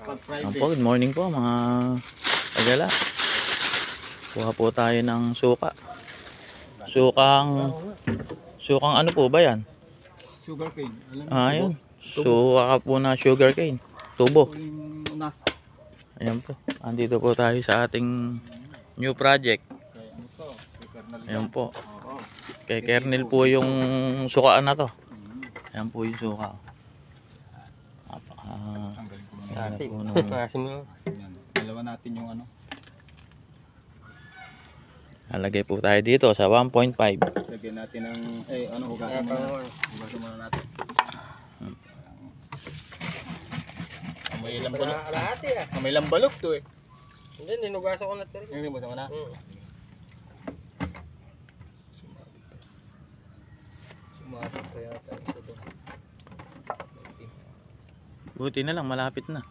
Good morning po mga kagala. Kuha po tayo ng suka. Sukang ano po ba yan? Sugar cane. Yun. Suka po na sugar cane. Tubo. Ayan po. Andito po tayo sa ating new project. Ayan po. Kay Kernel po yung sukaan na to. Ayan po yung suka. Dalawa natin yung ano. Nalagay po tayo dito sa 1.5. Lagyan natin ng hugasan muna natin. May lambalok. May lambalok to eh. Hindi, ninugasan ko na ito. Hindi mo sama na. Sumasok kaya tayo ito. Buti na lang malapit na.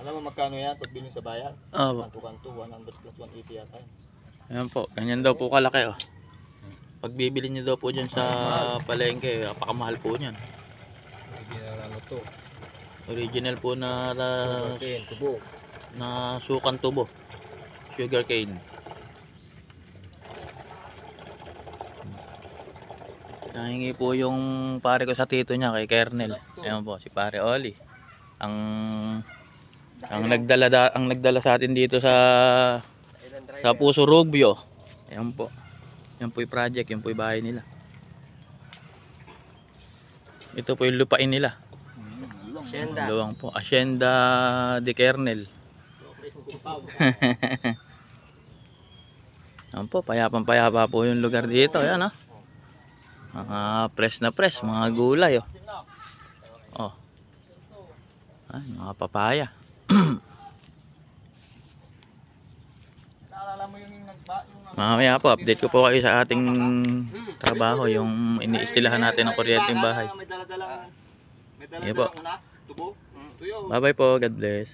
Alam mo magkano yan pag bilhin sa bayan? Kanto-kanto 100 plus 180 yata. Ayan po, ganyan daw po kalaki oh. Pag bibili niyo daw po dyan sa palengke, napakamahal po niyan. Original ano to? Original po na tubo. Na sukan tubo. Sugar cane. Nahingi po yung pare ko sa tito niya kay Kernel. Ayan po, si pare Oli. Ang nagdala sa atin dito sa Puso Rubio. Ayan po. Yan po yung project, yan po yung bahay nila. Ito po yung lupain nila. Luwang po. Hacienda de Kernel. Ayan po, payapang-payapa po yung lugar dito. Ayan oh. Mga fresh na fresh, mga gulay oh. Oh. Ay, mga papaya. Mamaya po, update ko po kayo sa ating trabaho, yung iniistilahan natin ng kuryenteng bahay. Sige po. Bye bye po, God bless.